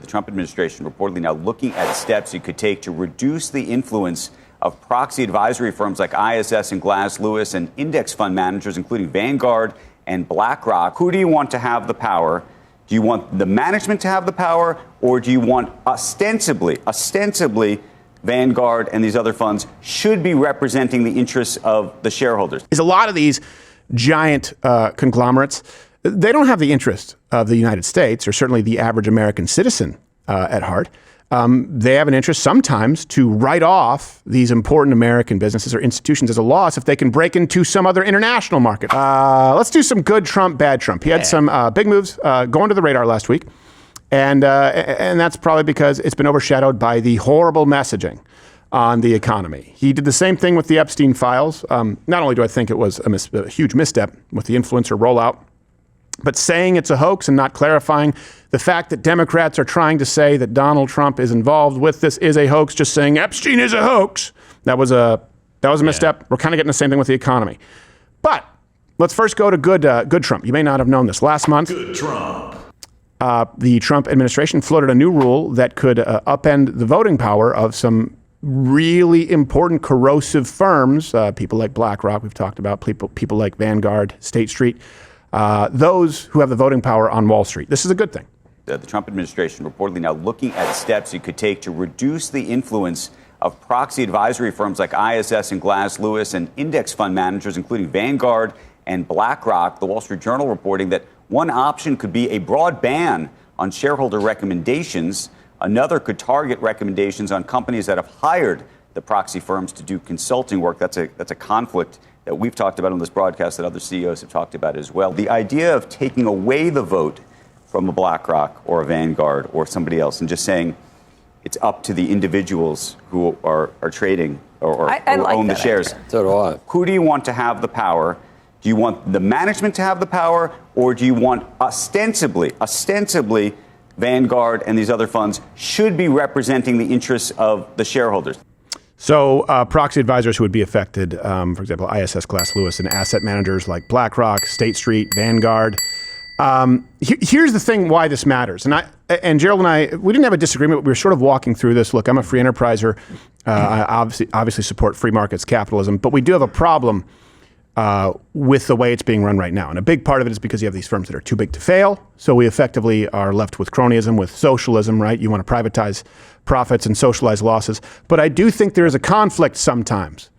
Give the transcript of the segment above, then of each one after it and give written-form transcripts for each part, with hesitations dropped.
The Trump administration reportedly now looking at steps it could take to reduce the influence of proxy advisory firms like ISS and Glass Lewis and index fund managers, including Vanguard and BlackRock. Who do you want to have the power? Do you want the management to have the power, or do you want ostensibly, Vanguard and these other funds should be representing the interests of the shareholders? Is a lot of these giant conglomerates, they don't have the interest of the United States, or certainly the average American citizen at heart. They have an interest sometimes to write off these important American businesses or institutions as a loss if they can break into some other international market. Let's do some good Trump, bad Trump. He had some big moves going to the radar last week. And that's probably because it's been overshadowed by the horrible messaging on the economy. He did the same thing with the Epstein files. Not only do I think it was a huge misstep with the influencer rollout, but saying it's a hoax and not clarifying the fact that Democrats are trying to say that Donald Trump is involved with this is a hoax, just saying Epstein is a hoax. That was a misstep. We're kind of getting the same thing with the economy. But let's first go to good Trump. You may not have known this. Last month, good Trump. The Trump administration floated a new rule that could upend the voting power of some really important corrosive firms, people like BlackRock, we've talked about, people like Vanguard, State Street, those who have the voting power on Wall Street. This is a good thing. The Trump administration reportedly now looking at steps it could take to reduce the influence of proxy advisory firms like ISS and Glass Lewis and index fund managers, including Vanguard and BlackRock. The Wall Street Journal reporting that one option could be a broad ban on shareholder recommendations. Another could target recommendations on companies that have hired the proxy firms to do consulting work. That's a conflict that we've talked about on this broadcast that other CEOs have talked about as well. The idea of taking away the vote from a BlackRock or a Vanguard or somebody else and just saying it's up to the individuals who are trading or own the shares. So do I. Who do you want to have the power? Do you want the management to have the power, or do you want ostensibly Vanguard and these other funds should be representing the interests of the shareholders? So proxy advisors who would be affected, for example, ISS, Glass Lewis, and asset managers like BlackRock, State Street, Vanguard. Here's the thing why this matters. And Gerald and I, we didn't have a disagreement, but we were sort of walking through this. Look, I'm a free enterpriser. I obviously support free markets, capitalism, but we do have a problem with the way it's being run right now. And a big part of it is because you have these firms that are too big to fail. So we effectively are left with cronyism, with socialism, right? You want to privatize profits and socialize losses. But I do think there is a conflict sometimes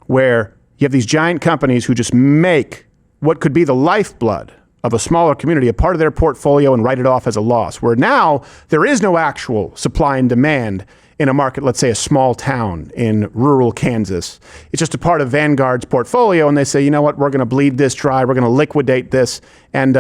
where you have these giant companies who just make what could be the lifeblood of a smaller community a part of their portfolio and write it off as a loss, where now there is no actual supply and demand in a market, let's say a small town in rural Kansas. It's just a part of Vanguard's portfolio, and they say, you know what, we're going to bleed this dry, we're going to liquidate this, and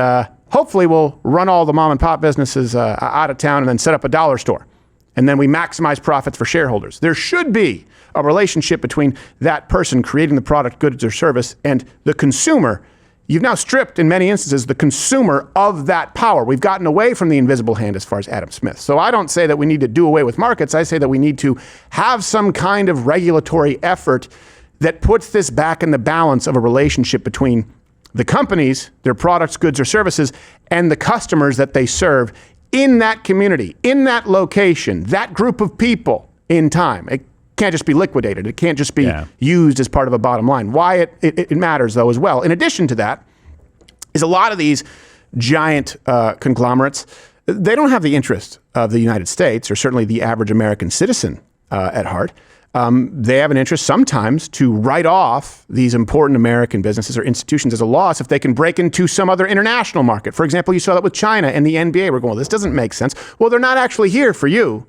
hopefully we'll run all the mom and pop businesses out of town and then set up a dollar store. And then we maximize profits for shareholders. There should be a relationship between that person creating the product, goods, or service and the consumer. You've now stripped, in many instances, the consumer of that power. We've gotten away from the invisible hand as far as Adam Smith. So I don't say that we need to do away with markets. I say that we need to have some kind of regulatory effort that puts this back in the balance of a relationship between the companies, their products, goods, or services, and the customers that they serve in that community, in that location, that group of people in time. It can't just be liquidated. It can't just be used as part of a bottom line. Why it matters, though, as well. In addition to that, is a lot of these giant conglomerates, they don't have the interest of the United States, or certainly the average American citizen at heart. They have an interest sometimes to write off these important American businesses or institutions as a loss if they can break into some other international market. For example, you saw that with China and the NBA. We're going, well, this doesn't make sense. Well, they're not actually here for you.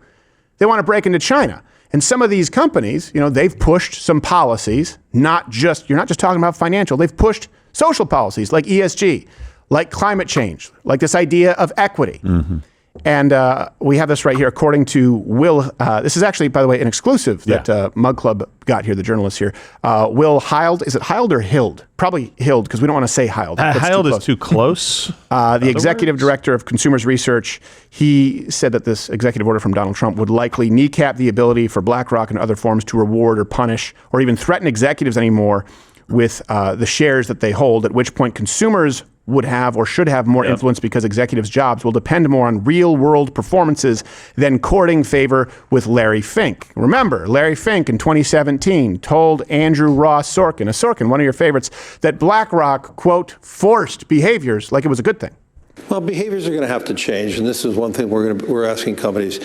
They want to break into China. And some of these companies, you know, they've pushed some policies, you're not just talking about financial, they've pushed social policies like ESG, like climate change, like this idea of equity. Mm-hmm. And we have this right here, according to Will. This is actually, by the way, an exclusive that Mug Club got here, the journalist here. Will Hild. Is it Hild or Hild? Probably Hild, because we don't want to say Hild. Hild is too close. The executive director of Consumers Research, he said that this executive order from Donald Trump would likely kneecap the ability for BlackRock and other firms to reward or punish or even threaten executives anymore with the shares that they hold, at which point consumers would have or should have more influence because executives' jobs will depend more on real-world performances than courting favor with Larry Fink. Remember, Larry Fink in 2017 told Andrew Ross Sorkin, one of your favorites, that BlackRock, quote, forced behaviors like it was a good thing. Well, behaviors are going to have to change, and this is one thing we're asking companies.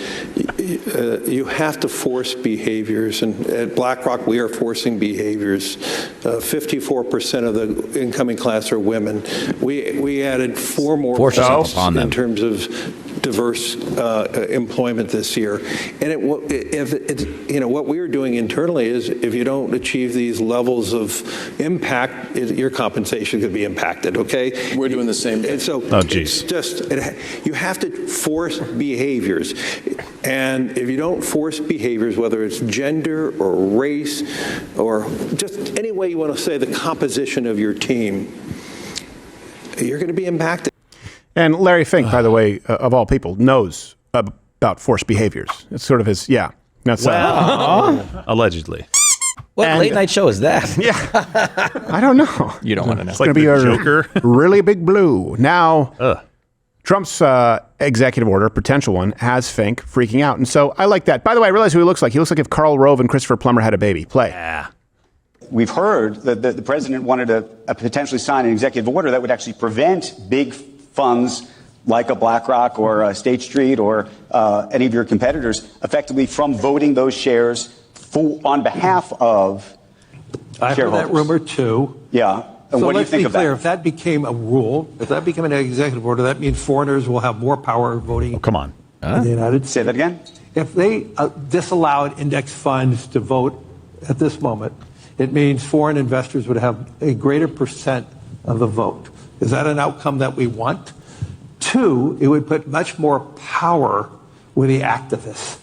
You have to force behaviors, and at BlackRock, we are forcing behaviors. 54% of the incoming class are women. We added 4 more points in terms of diverse employment this year. And what we are doing internally is, if you don't achieve these levels of impact, your compensation could be impacted. Okay, we're doing the same thing. And so, it's just you have to force behaviors, and if you don't force behaviors, whether it's gender or race or just any way you want to say the composition of your team, you're going to be impacted. And Larry Fink, by the way, of all people, knows about forced behaviors. It's sort of his, that's allegedly. What late night show is that? Yeah, I don't know. You don't want to know. It's going to be a Joker. really big blue. Now, Trump's executive order, potential one, has Fink freaking out. And so I like that. By the way, I realize who he looks like. He looks like if Karl Rove and Christopher Plummer had a baby. Play. Yeah. We've heard that the president wanted to potentially sign an executive order that would actually prevent big funds like a BlackRock or a State Street or any of your competitors effectively from voting those shares on behalf of I've heard that rumor too. Yeah. And so what do you let's think be of clear, that? if that became a rule, if that became an executive order, that means foreigners will have more power voting Come on. in the United States. Say that again? If they disallowed index funds to vote at this moment, it means foreign investors would have a greater percent of the vote. Is that an outcome that we want? 2, it would put much more power with the activists.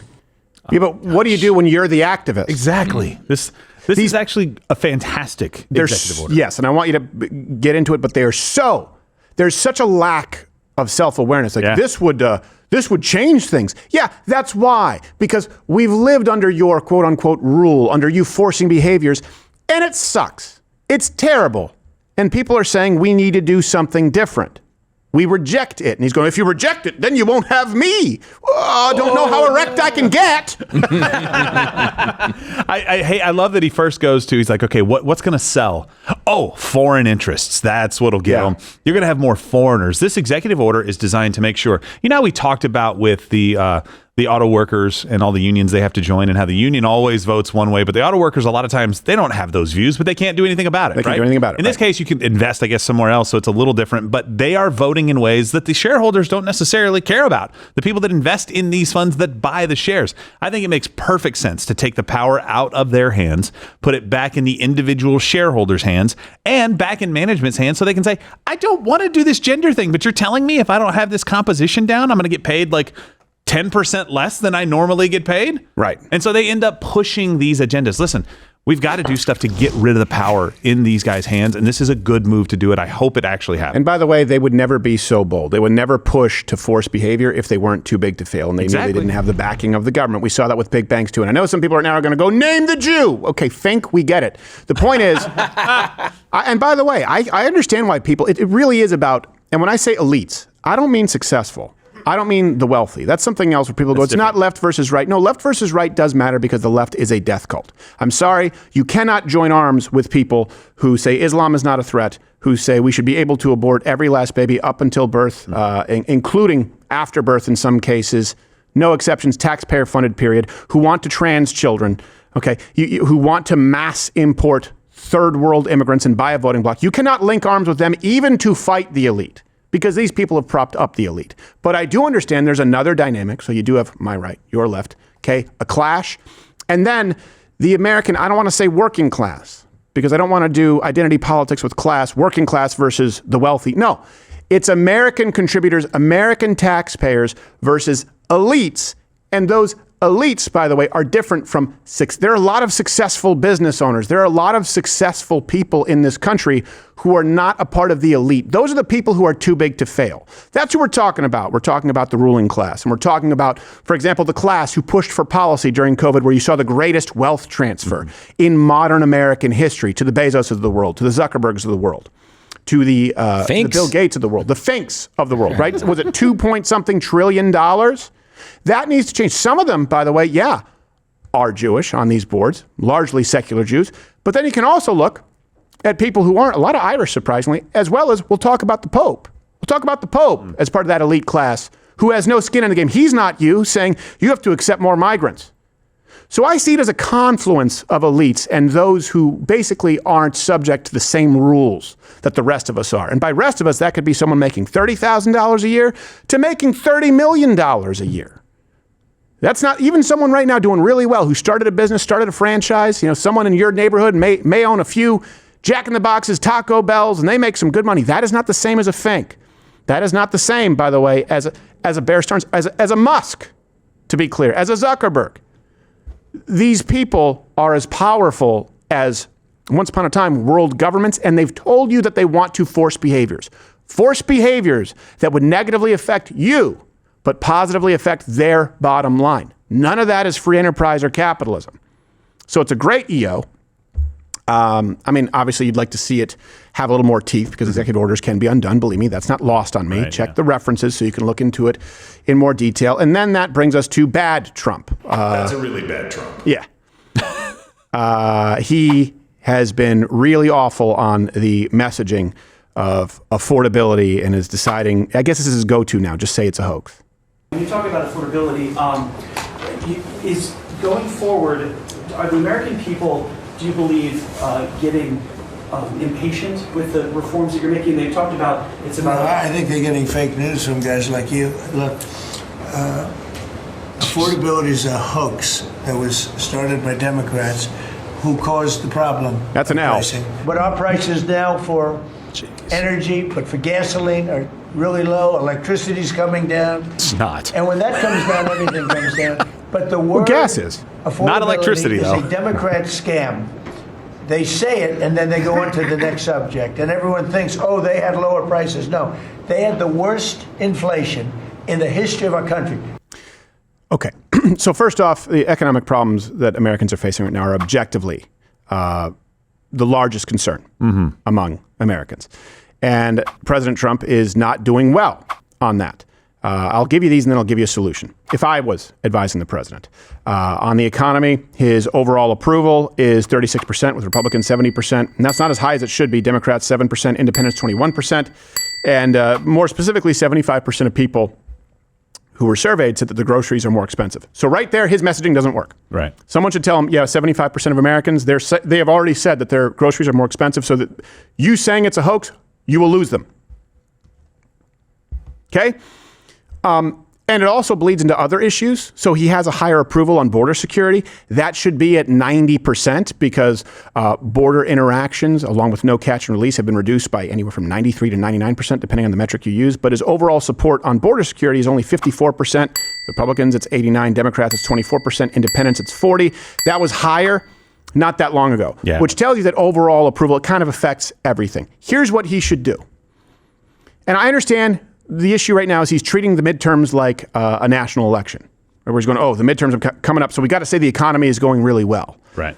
Yeah, but what do you do when you're the activist? Exactly. This is actually a fantastic executive order. Yes, and I want you to get into it, but there's such a lack of self-awareness. Like this would change things. Yeah, that's why. Because we've lived under your quote-unquote rule, under you forcing behaviors, and it sucks. It's terrible. And people are saying we need to do something different. We reject it. And he's going, if you reject it, then you won't have me. I don't know how erect I can get. I love that he first goes to, he's like, okay, what's going to sell? Oh, foreign interests. That's what'll get them. You're going to have more foreigners. This executive order is designed to make sure, we talked about with the auto workers and all the unions they have to join, and how the union always votes one way, but the auto workers, a lot of times, they don't have those views, but they can't do anything about it. They can't do anything about it. In this case, you can invest, I guess, somewhere else, so it's a little different, but they are voting in ways that the shareholders don't necessarily care about. The people that invest in these funds that buy the shares. I think it makes perfect sense to take the power out of their hands, put it back in the individual shareholders' hands, and back in management's hands, so they can say, I don't want to do this gender thing, but you're telling me if I don't have this composition down, I'm going to get paid like 10% less than I normally get paid? Right. And so they end up pushing these agendas. Listen, we've got to do stuff to get rid of the power in these guys' hands, and this is a good move to do it. I hope it actually happens. And by the way, they would never be so bold. They would never push to force behavior if they weren't too big to fail, and they knew they didn't have the backing of the government. We saw that with big banks too. And I know some people are now going to go, name the Jew. Okay, Fink, we get it. The point is, and by the way, I understand why people, it really is about, and when I say elites, I don't mean successful. I don't mean the wealthy. That's something else where people go, it's not left versus right. No, left versus right does matter because the left is a death cult. I'm sorry, you cannot join arms with people who say Islam is not a threat, who say we should be able to abort every last baby up until birth, including after birth in some cases, no exceptions, taxpayer-funded period, who want to trans children, okay, who want to mass import third world immigrants and buy a voting bloc. You cannot link arms with them even to fight the elite, because these people have propped up the elite. But I do understand there's another dynamic. So you do have my right, your left, okay, a clash. And then the American, I don't want to say working class, because I don't want to do identity politics with class, working class versus the wealthy. No, it's American contributors, American taxpayers versus elites. And those elites, by the way, are different from there are a lot of successful business owners. There are a lot of successful people in this country who are not a part of the elite. Those are the people who are too big to fail. That's who we're talking about. We're talking about the ruling class. And we're talking about, for example, the class who pushed for policy during COVID, where you saw the greatest wealth transfer in modern American history to the Bezos of the world, to the Zuckerbergs of the world, to the Finks? Bill Gates of the world, the Finks of the world, right? Was it 2-point-something trillion dollars? That needs to change. Some of them, by the way, yeah, are Jewish on these boards, largely secular Jews. But then you can also look at people who aren't, a lot of Irish, surprisingly, as well as we'll talk about the Pope. We'll talk about the Pope as part of that elite class who has no skin in the game. He's not you, saying you have to accept more migrants. So I see it as a confluence of elites and those who basically aren't subject to the same rules that the rest of us are. And by rest of us, that could be someone making $30,000 a year to making $30 million a year. That's not even someone right now doing really well who started a business, started a franchise. You know, someone in your neighborhood may own a few Jack in the Boxes, Taco Bells, and they make some good money. That is not the same as a Fink. That is not the same, by the way, as a Bear Stearns, as a Musk, to be clear, as a Zuckerberg. These people are as powerful as, once upon a time, world governments, and they've told you that they want to force behaviors. Force behaviors that would negatively affect you, but positively affect their bottom line. None of that is free enterprise or capitalism. So it's a great EO. I mean, obviously, you'd like to see it have a little more teeth because executive orders can be undone. Believe me, that's not lost on me. Right, Check the references so you can look into it in more detail. And then that brings us to bad Trump. That's a really bad Trump. Yeah. He has been really awful on the messaging of affordability and is deciding, I guess this is his go-to now, just say it's a hoax. When you talk about affordability, is going forward, are the American people, do you believe, getting impatient with the reforms that you're making? They've talked about, it's about... I think they're getting fake news from guys like you. Look, affordability is a hoax that was started by Democrats who caused the problem. That's an L. Pricing. But our prices now for energy, but for gasoline are really low. Electricity's coming down. It's not. And when that comes down, everything comes down. But the word gas is. Not electricity, is though. a Democrat scam. They say it, and then they go on to the next subject. And everyone thinks, oh, they had lower prices. No, they had the worst inflation in the history of our country. Okay. So first off, the economic problems that Americans are facing right now are objectively the largest concern among Americans. And President Trump is not doing well on that. I'll give you these and then I'll give you a solution. If I was advising the president on the economy, his overall approval is 36% with Republicans 70%. And that's not as high as it should be. Democrats 7%, Independents 21%. And more specifically, 75% of people who were surveyed said that the groceries are more expensive. So right there, his messaging doesn't work. Right. Someone should tell him, yeah, 75% of Americans, they have already said that their groceries are more expensive, so that you saying it's a hoax, you will lose them. Okay? And it also bleeds into other issues. So he has a higher approval on border security. That should be at 90% because border interactions, along with no catch and release, have been reduced by anywhere from 93 to 99%, depending on the metric you use. But his overall support on border security is only 54%. Republicans, it's 89. Democrats, it's 24%. Independents, it's 40. That was higher not that long ago, which tells you that overall approval, it kind of affects everything. Here's what he should do. And I understand the issue right now is he's treating the midterms like a national election. Everybody's going, oh, the midterms are coming up, so we got to say the economy is going really well. Right.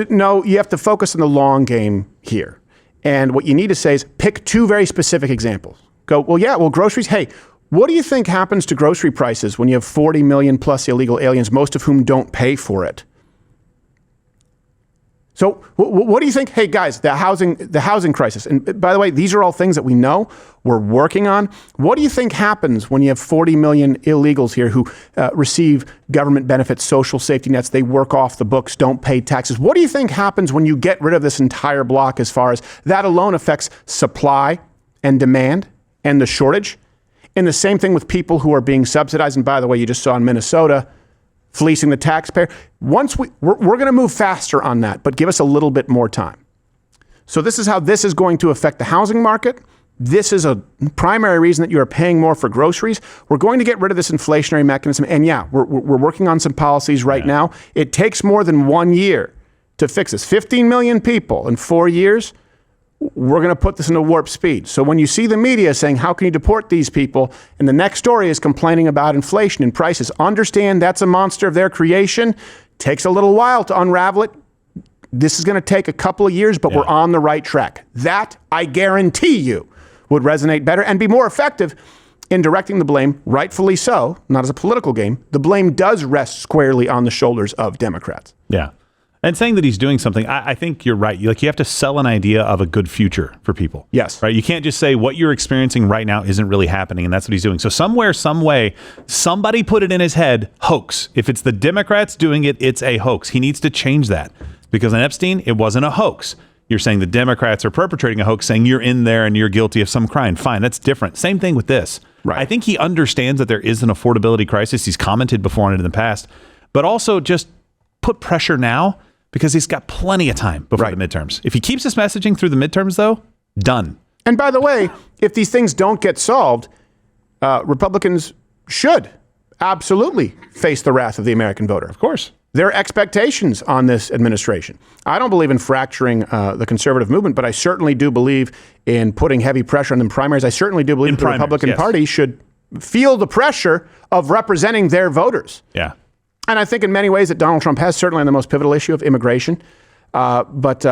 No, you have to focus on the long game here. And what you need to say is pick two very specific examples. Go, well, groceries. Hey, what do you think happens to grocery prices when you have 40 million plus illegal aliens, most of whom don't pay for it? So what do you think? Hey, guys, the housing crisis. And by the way, these are all things that we know we're working on. What do you think happens when you have 40 million illegals here who receive government benefits, social safety nets, they work off the books, don't pay taxes? What do you think happens when you get rid of this entire block as far as that alone affects supply and demand and the shortage? And the same thing with people who are being subsidized. And by the way, you just saw in Minnesota, fleecing the taxpayer. Once we're going to move faster on that, but give us a little bit more time. So this is how this is going to affect the housing market. This is a primary reason that you are paying more for groceries. We're going to get rid of this inflationary mechanism. And yeah, we're working on some policies right now. It takes more than 1 year to fix this. 15 million people in 4 years. We're going to put this into warp speed. So when you see the media saying, how can you deport these people? And the next story is complaining about inflation and prices. Understand that's a monster of their creation. Takes a little while to unravel it. This is going to take a couple of years, but we're on the right track. That, I guarantee you, would resonate better and be more effective in directing the blame, rightfully so, not as a political game. The blame does rest squarely on the shoulders of Democrats. Yeah. And saying that he's doing something, I think you're right. You have to sell an idea of a good future for people. Yes. Right. You can't just say what you're experiencing right now isn't really happening, and that's what he's doing. So somewhere, some way, somebody put it in his head, hoax. If it's the Democrats doing it, it's a hoax. He needs to change that, because on Epstein, it wasn't a hoax. You're saying the Democrats are perpetrating a hoax, saying you're in there and you're guilty of some crime. Fine, that's different. Same thing with this. Right. I think he understands that there is an affordability crisis. He's commented before on it in the past, but also just put pressure now, because he's got plenty of time before the midterms. If he keeps his messaging through the midterms, though, done. And by the way, if these things don't get solved, Republicans should absolutely face the wrath of the American voter. Of course. There are expectations on this administration. I don't believe in fracturing the conservative movement, but I certainly do believe in putting heavy pressure on the primaries. I certainly do believe the Republican Party should feel the pressure of representing their voters. Yeah. And I think in many ways that Donald Trump has, certainly on the most pivotal issue of immigration. But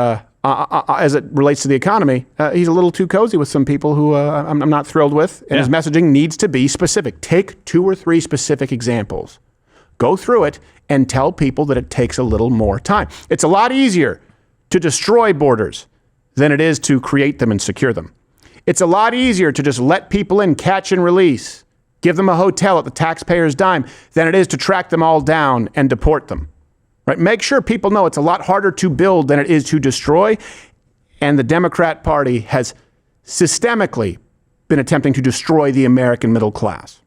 as it relates to the economy, he's a little too cozy with some people who I'm not thrilled with. And his messaging needs to be specific. Take 2 or 3 specific examples. Go through it and tell people that it takes a little more time. It's a lot easier to destroy borders than it is to create them and secure them. It's a lot easier to just let people in, catch and release, give them a hotel at the taxpayer's dime, than it is to track them all down and deport them. Right? Make sure people know it's a lot harder to build than it is to destroy. And the Democrat Party has systemically been attempting to destroy the American middle class.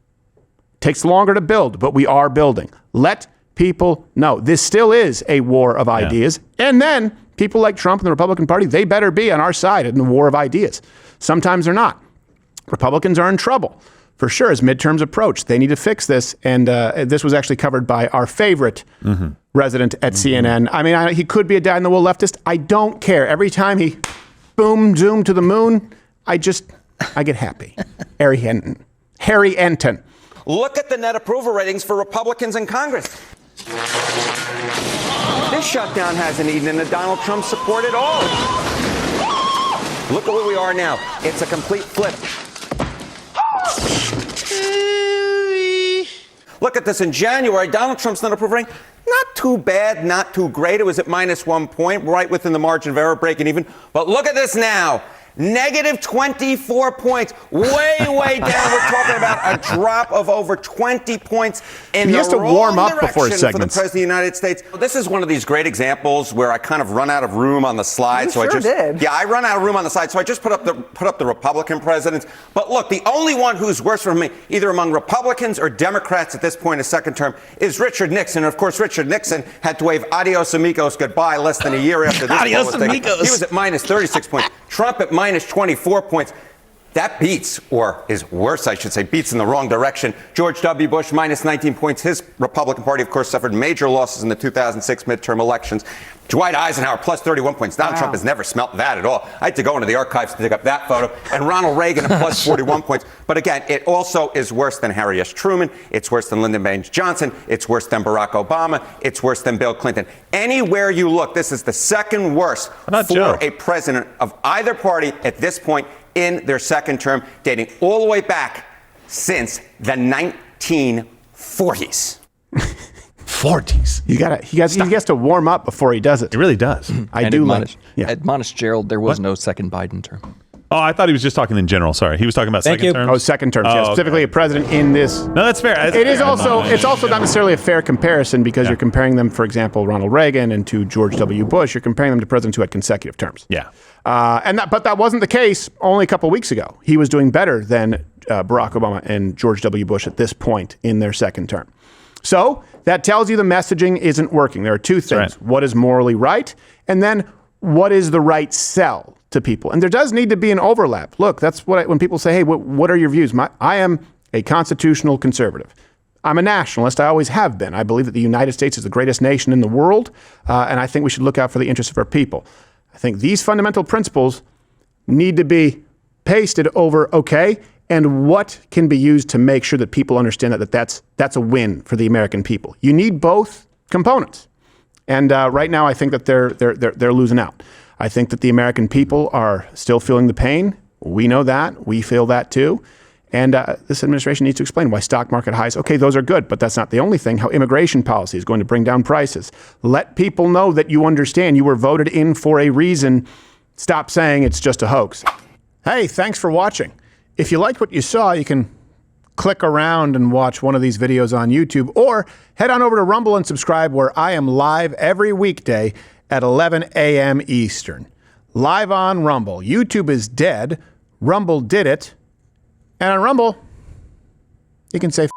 Takes longer to build, but we are building. Let people know this still is a war of ideas. And then people like Trump and the Republican Party, they better be on our side in the war of ideas. Sometimes they're not. Republicans are in trouble, for sure, as midterms approach. They need to fix this. And this was actually covered by our favorite resident at CNN. I mean, he could be a dyed-in-the-wool leftist. I don't care. Every time he zoom to the moon, I get happy. Harry Enton. Look at the net approval ratings for Republicans in Congress. This shutdown hasn't eaten into Donald Trump's support at all. Look at where we are now. It's a complete flip. Look at this in January. Donald Trump's net approval rating, not too bad, not too great. It was at -1 point, right within the margin of error, breaking even. But look at this now. -24 points, way down. We're talking about a drop of over 20 points in the wrong direction. He has to warm up before his segments. For the President of the United States. This is one of these great examples where I kind of run out of room on the slide. You sure did. Yeah, I run out of room on the slide, so I just put up the Republican presidents. But look, the only one who's worse for me, either among Republicans or Democrats at this point in his second term, is Richard Nixon. And of course, Richard Nixon had to wave adios amigos goodbye less than a year after this. Adios amigos. He was at -36 points. Trump at -24 points. That beats, or is worse, I should say, beats in the wrong direction. George W. Bush, -19 points. His Republican Party, of course, suffered major losses in the 2006 midterm elections. Dwight Eisenhower, +31 points. Donald Trump has never smelt that at all. I had to go into the archives to dig up that photo. And Ronald Reagan at +41 points. But again, it also is worse than Harry S. Truman. It's worse than Lyndon Baines Johnson. It's worse than Barack Obama. It's worse than Bill Clinton. Anywhere you look, this is the second worst for a president of either party at this point in their second term, dating all the way back since the 1940s. 40s. He has to warm up before he does it. He really does. I do admonish Gerald, there was no second Biden term. Oh, I thought he was just talking in general. Sorry. He was talking about second terms. Oh, second terms. Yeah, specifically a president in this. No, that's fair. It's also not necessarily a fair comparison because you're comparing them, for example, Ronald Reagan and to George W. Bush. You're comparing them to presidents who had consecutive terms. Yeah. But that wasn't the case only a couple of weeks ago. He was doing better than Barack Obama and George W. Bush at this point in their second term. So that tells you the messaging isn't working. There are two things. Right. What is morally right? And then what is the right sell to people? And there does need to be an overlap. Look, that's when people say, hey, what are your views? I am a constitutional conservative. I'm a nationalist. I always have been. I believe that the United States is the greatest nation in the world. And I think we should look out for the interests of our people. I think these fundamental principles need to be pasted over, and what can be used to make sure that people understand that's a win for the American people. You need both components. And right now, I think that they're losing out. I think that the American people are still feeling the pain. We know that. We feel that too. And this administration needs to explain why stock market highs, okay, those are good, but that's not the only thing. How immigration policy is going to bring down prices. Let people know that you understand you were voted in for a reason. Stop saying it's just a hoax. Hey, thanks for watching. If you liked what you saw, you can click around and watch one of these videos on YouTube, or head on over to Rumble and subscribe, where I am live every weekday at 11 a.m. Eastern. Live on Rumble. YouTube is dead. Rumble did it. And on Rumble, you can say